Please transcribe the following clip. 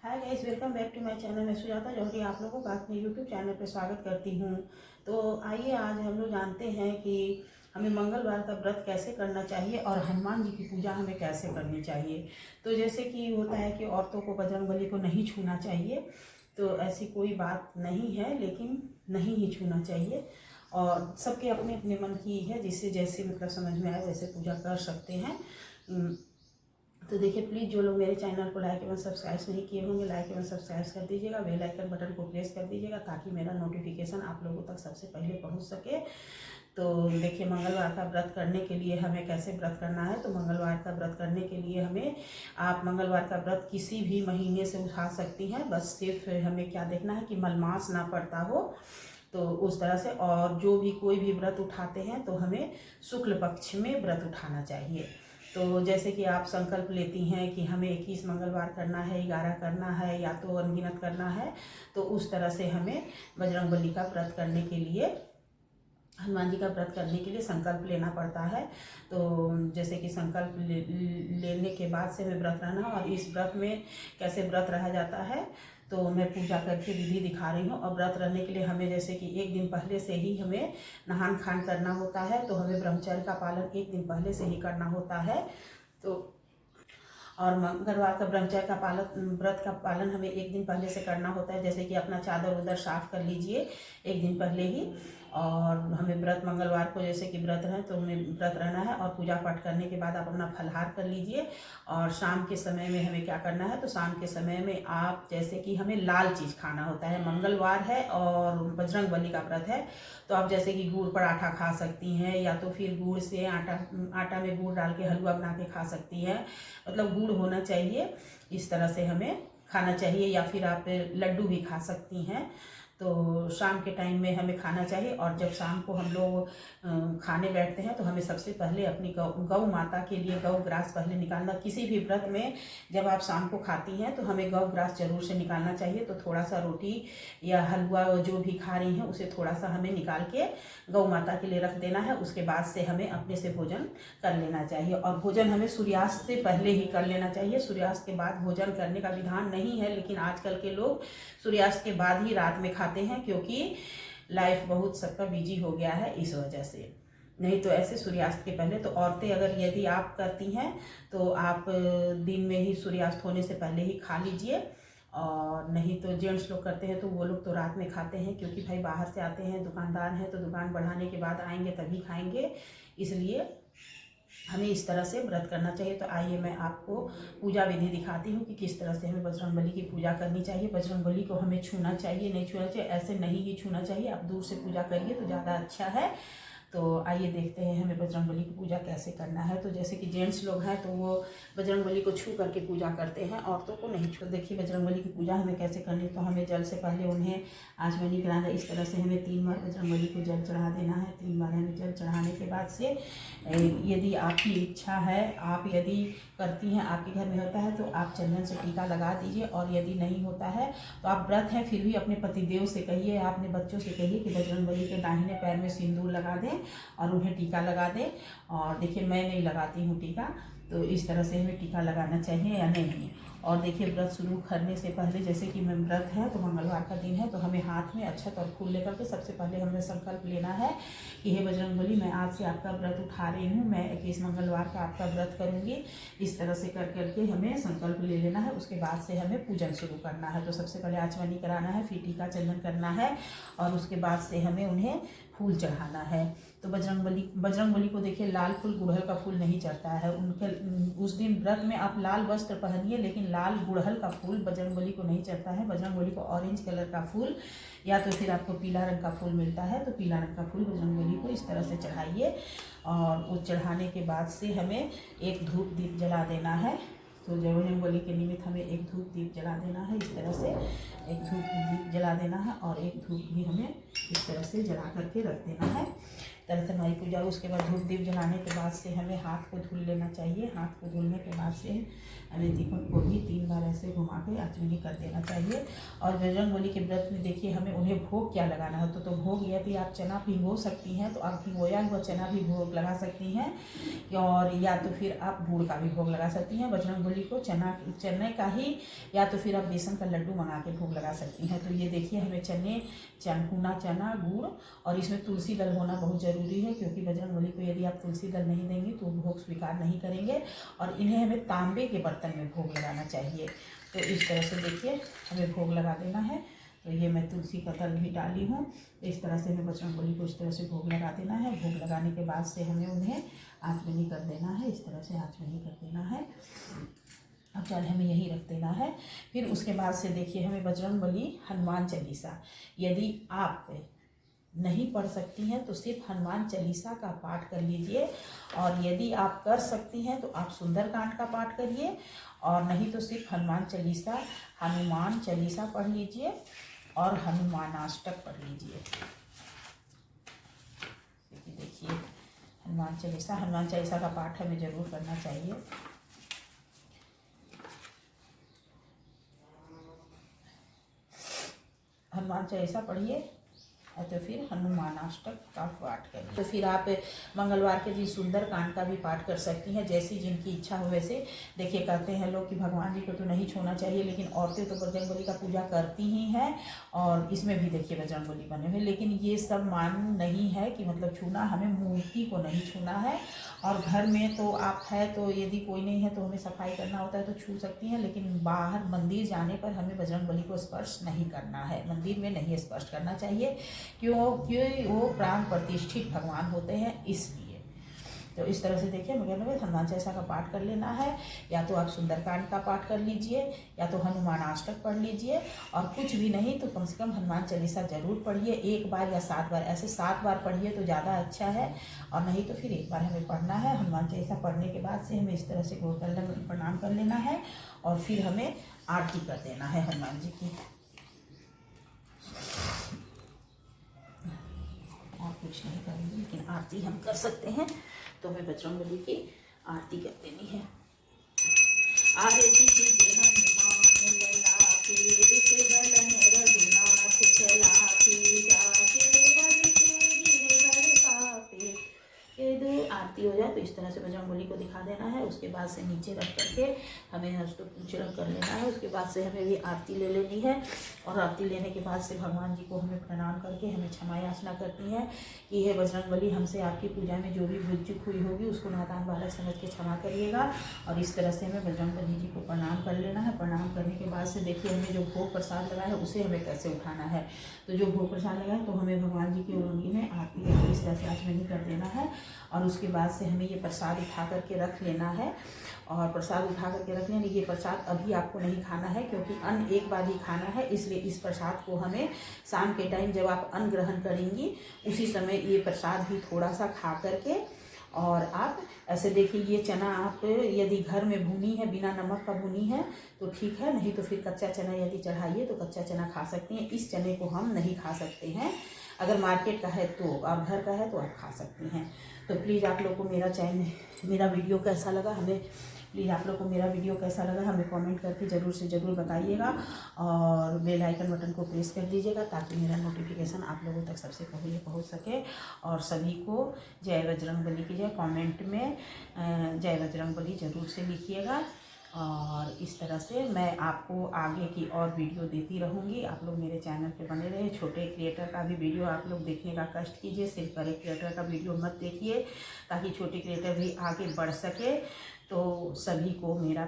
Hi guys, welcome back to my channel. मैं सुजाता जौहरी आप लोगों का अपने यूट्यूब चैनल पर स्वागत करती हूँ। तो आइए आज हम लोग जानते हैं कि हमें मंगलवार का व्रत कैसे करना चाहिए और हनुमान जी की पूजा हमें कैसे करनी चाहिए। तो जैसे कि होता है कि औरतों को बजरंगबली को नहीं छूना चाहिए, तो ऐसी कोई बात नहीं है, लेकिन नहीं ही छूना चाहिए। और सबके अपने अपने मन की है, जिससे जैसे मतलब समझ में आए वैसे पूजा कर सकते हैं। तो देखिए, प्लीज़ जो लोग मेरे चैनल को लाइक एवं सब्सक्राइब नहीं किए होंगे, लाइक एवं सब्सक्राइब कर दीजिएगा, बेल आइकन बटन को प्रेस कर दीजिएगा ताकि मेरा नोटिफिकेशन आप लोगों तक सबसे पहले पहुंच सके। तो देखिए, मंगलवार का व्रत करने के लिए हमें कैसे व्रत करना है। तो मंगलवार का व्रत करने के लिए आप मंगलवार का व्रत किसी भी महीने से उठा सकती हैं। बस सिर्फ हमें क्या देखना है कि मलमास ना पड़ता हो, तो उस तरह से। और जो भी कोई भी व्रत उठाते हैं तो हमें शुक्ल पक्ष में व्रत उठाना चाहिए। तो जैसे कि आप संकल्प लेती हैं कि हमें 21 मंगलवार करना है, 11 करना है, या तो अनगिनत करना है, तो उस तरह से हमें बजरंगबली का व्रत करने के लिए, हनुमान जी का व्रत करने के लिए संकल्प लेना पड़ता है। तो जैसे कि संकल्प लेने के बाद से हमें व्रत रहना। और इस व्रत में कैसे व्रत रहा जाता है तो मैं पूजा करके विधि दिखा रही हूँ। और व्रत रहने के लिए हमें जैसे कि एक दिन पहले से ही हमें नहान खान करना होता है। तो हमें ब्रह्मचर्य का पालन एक दिन पहले से ही करना होता है। तो और मंगलवार का ब्रह्मचर्य का व्रत का पालन हमें एक दिन पहले से करना होता है। जैसे कि अपना चादर उधर साफ कर लीजिए एक दिन पहले ही। और हमें व्रत मंगलवार को जैसे कि व्रत है तो हमें व्रत रहना है। और पूजा पाठ करने के बाद आप अपना फलाहार कर लीजिए। और शाम के समय में हमें क्या करना है, तो शाम के समय में आप जैसे कि हमें लाल चीज़ खाना होता है। मंगलवार है और बजरंगबली का व्रत है, तो आप जैसे कि गुड़ पराठा खा सकती हैं, या तो फिर गुड़ से आटा में गुड़ डाल के हलवा बना के खा सकती हैं। मतलब गुड़ होना चाहिए, इस तरह से हमें खाना चाहिए। या फिर आप लड्डू भी खा सकती हैं। तो शाम के टाइम में हमें खाना चाहिए। और जब शाम को हम लोग खाने बैठते हैं तो हमें सबसे पहले अपनी गौ माता के लिए गौ ग्रास पहले निकालना। किसी भी व्रत में जब आप शाम को खाती हैं तो हमें गौ ग्रास जरूर से निकालना चाहिए। तो थोड़ा सा रोटी या हलवा जो भी खा रही हैं उसे थोड़ा सा हमें निकाल के गौ माता के लिए रख देना है। उसके बाद से हमें अपने से भोजन कर लेना चाहिए। और भोजन हमें सूर्यास्त से पहले ही कर लेना चाहिए। सूर्यास्त के बाद भोजन करने का विधान नहीं है, लेकिन आजकल के लोग सूर्यास्त के बाद ही रात में खाते हैं, क्योंकि लाइफ बहुत सबका बिजी हो गया है इस वजह से। नहीं तो ऐसे सूर्यास्त के पहले, तो औरतें अगर यदि आप करती हैं तो आप दिन में ही सूर्यास्त होने से पहले ही खा लीजिए। और नहीं तो जेंट्स लोग करते हैं तो वो लोग तो रात में खाते हैं, क्योंकि भाई बाहर से आते हैं, दुकानदार हैं, तो दुकान बढ़ाने के बाद आएंगे तभी खाएंगे। इसलिए हमें इस तरह से व्रत करना चाहिए। तो आइए मैं आपको पूजा विधि दिखाती हूँ कि किस तरह से हमें बजरंगबली की पूजा करनी चाहिए। बजरंगबली को हमें छूना चाहिए, नहीं छूना चाहिए, ऐसे नहीं ही छूना चाहिए। आप दूर से पूजा करिए तो ज़्यादा अच्छा है। तो आइए देखते हैं हमें बजरंगबली की पूजा कैसे करना है। तो जैसे कि जेंट्स लोग हैं तो वो बजरंगबली को छू करके पूजा करते हैं, औरतों को नहीं छू। देखिए बजरंगबली की पूजा हमें कैसे करनी है। तो हमें जल से पहले उन्हें आचमनी कराना है। इस तरह से हमें 3 बार बजरंगबली को जल चढ़ा देना है। 3 बार हमें जल चढ़ाने के बाद से यदि आपकी इच्छा है, आप यदि करती हैं, आपके घर में होता है तो आप चंदन से टीका लगा दीजिए। और यदि नहीं होता है तो आप व्रत हैं फिर भी अपने पतिदेव से कहिए, अपने बच्चों से कहिए कि बजरंगबली के दाहिने पैर में सिंदूर लगा दें और उन्हें टीका लगा दें। और देखिए मैं नहीं लगाती हूँ टीका, तो इस तरह से हमें टीका लगाना चाहिए या नहीं। और देखिए व्रत शुरू करने से पहले, जैसे कि मैं व्रत है तो मंगलवार का दिन है, तो हमें हाथ में अक्षत और फूल लेकर के सबसे पहले हमें संकल्प लेना है कि हे बजरंगबली, मैं आज से आपका व्रत उठा रही हूँ, मैं 21 मंगलवार का आपका व्रत करूँगी। इस तरह से कर करके हमें संकल्प ले लेना है। उसके बाद से हमें पूजन शुरू करना है। तो सबसे पहले आचमनी कराना है, फिर टीका चंदन करना है, और उसके बाद से हमें उन्हें फूल चढ़ाना है। तो बजरंगबली को देखिए लाल फूल, गुड़हल का फूल नहीं चढ़ता है। उनके उस दिन व्रत में आप लाल वस्त्र पहनिए, लेकिन लाल गुड़हल का फूल बजरंगबली को नहीं चढ़ता है। बजरंगबली को ऑरेंज कलर का फूल, या तो फिर आपको पीला रंग का फूल मिलता है तो पीला रंग का फूल बजरंगबली को इस तरह से चढ़ाइए। और वो चढ़ाने के बाद से हमें एक धूप दीप जला देना है। तो बजरंगबली के निमित्त हमें एक धूप दीप जला देना है। इस तरह से एक धूप दीप जला देना है, और एक धूप भी हमें इस तरह से जला करके रख देना है। तरह से हमारी पूजा। उसके बाद धूप दीप जलाने के बाद से हमें हाथ को धुल लेना चाहिए। हाथ को धुलने के बाद से हमें दीपक को भी 3 बार ऐसे घुमा के आचमनी कर देना चाहिए। और बजरंगबली के व्रत में देखिए हमें उन्हें भोग क्या लगाना है, तो भोग यदि आप चना भिगो सकती हैं तो आप भिगोया हुआ चना भी भोग लगा सकती हैं, और या तो फिर आप गुड़ का भी भोग लगा सकती हैं। बजरंगबली को चने का ही, या तो फिर आप बेसन का लड्डू मंगा के भोग लगा सकती हैं। तो ये देखिए हमें भुना चना, गुड़, और इसमें तुलसी दल होना बहुत ज़रूरी है, क्योंकि बजरंगबली को यदि आप तुलसी दल नहीं देंगी तो भोग स्वीकार नहीं करेंगे। और इन्हें हमें तांबे के बर्तन में भोग लगाना चाहिए। तो इस तरह से देखिए हमें भोग लगा देना है। तो ये मैं तुलसी का दल भी डाली हूँ। इस तरह से हमें बजरंगबली को इस तरह से भोग लगा देना है। भोग लगाने के बाद से हमें उन्हें आचमनी कर देना है। इस तरह से आचमनी कर देना है। अब चल हमें यही रख देना है। फिर उसके बाद से देखिए हमें बजरंगबली हनुमान चालीसा, यदि आप नहीं पढ़ सकती हैं तो सिर्फ हनुमान चालीसा का पाठ कर लीजिए, और यदि आप कर सकती हैं तो आप सुंदरकांड का पाठ करिए, और नहीं तो सिर्फ हनुमान चालीसा पढ़ लीजिए और हनुमानाष्टक पढ़ लीजिए। देखिए हनुमान चालीसा का पाठ हमें जरूर करना चाहिए। हनुमान चालीसा पढ़िए तो फिर हनुमानाष्टक का पाठ करिए। तो फिर आप मंगलवार के दिन सुंदरकांड का भी पाठ कर सकती हैं, जैसी जिनकी इच्छा हो वैसे। देखिए कहते हैं लोग कि भगवान जी को तो नहीं छूना चाहिए, लेकिन औरतें तो बजरंगबली का पूजा करती ही हैं, और इसमें भी देखिए बजरंगबली बने हुए। लेकिन ये सब मान नहीं है कि मतलब छूना, हमें मूर्ति को नहीं छूना है। और घर में तो आप है तो यदि कोई नहीं है तो हमें सफाई करना होता है तो छू सकती हैं, लेकिन बाहर मंदिर जाने पर हमें बजरंगबली को स्पर्श नहीं करना है। मंदिर में नहीं स्पर्श करना चाहिए, क्योंकि वो प्राण प्रतिष्ठित भगवान होते हैं, इसलिए। तो इस तरह से देखिए मगर हनुमान चालीसा का पाठ कर लेना है। या तो आप सुंदरकांड का पाठ कर लीजिए, या तो हनुमानाष्टक पढ़ लीजिए, और कुछ भी नहीं तो कम से कम हनुमान चालीसा जरूर पढ़िए। 1 बार या 7 बार, ऐसे 7 बार पढ़िए तो ज़्यादा अच्छा है, और नहीं तो फिर 1 बार हमें पढ़ना है। हनुमान चालीसा पढ़ने के बाद से हमें इस तरह से प्रणाम कर लेना है, और फिर हमें आरती कर देना है हनुमान जी की। और कुछ नहीं करेंगे, लेकिन आरती हम कर सकते हैं। तो हमें बजरंगबली की आरती कर देनी है। आरती कीजिए हनुमान लला की, विषगलन रघुनाथ चला की, जाके वन के गिरवर कापे। ये दो आरती हो जाए तो इस तरह से बजरंगबली को दिखा देना है। उसके बाद से नीचे रख करके हमें हस्तपूजन कर लेना है। उसके बाद से हमें भी आरती ले लेनी है, और आरती लेने के बाद से भगवान जी को हमें प्रणाम करके हमें क्षमा याचना करनी है कि हे बजरंगबली, हमसे आपकी पूजा में जो भी भूल चूक हुई होगी उसको नादान बालक समझ के क्षमा करिएगा। और इस तरह से हमें बजरंगबली जी को प्रणाम कर लेना है। प्रणाम करने के बाद से देखिए हमें जो भोग प्रसाद लगा है उसे हमें कैसे उठाना है। तो जो भोग प्रसाद लगा है तो हमें भगवान जी की ओंगी में आरती करके इस तरह से आचमनी कर देना है, और उसके बाद से हमें ये प्रसाद उठा करके रख लेना है। और प्रसाद उठा करके रख लेना, ये प्रसाद अभी आपको नहीं खाना है, क्योंकि अन्न एक बार ही खाना है, इसलिए इस प्रसाद को हमें शाम के टाइम जब आप अन्न ग्रहण करेंगी उसी समय ये प्रसाद भी थोड़ा सा खा करके, और आप ऐसे देखिए ये चना आप यदि घर में भुनी है, बिना नमक का भुनी है तो ठीक है, नहीं तो फिर कच्चा चना यदि चढ़ाइए तो कच्चा चना खा सकती हैं। इस चने को हम नहीं खा सकते हैं, अगर मार्केट का है तो, और घर का है तो आप खा सकती हैं। तो प्लीज़ आप लोग को मेरा वीडियो कैसा लगा हमें कमेंट करके ज़रूर से ज़रूर बताइएगा, और बेल आइकन बटन को प्रेस कर दीजिएगा ताकि मेरा नोटिफिकेशन आप लोगों तक सबसे पहले पहुंच सके। और सभी को जय बजरंगबली की जय, कमेंट में जय बजरंगबली ज़रूर से लिखिएगा। और इस तरह से मैं आपको आगे की और वीडियो देती रहूँगी। आप लोग मेरे चैनल पे बने रहे। छोटे क्रिएटर का भी वीडियो आप लोग देखने का कष्ट कीजिए, सिर्फ बड़े क्रिएटर का वीडियो मत देखिए, ताकि छोटे क्रिएटर भी आगे बढ़ सके। तो सभी को मेरा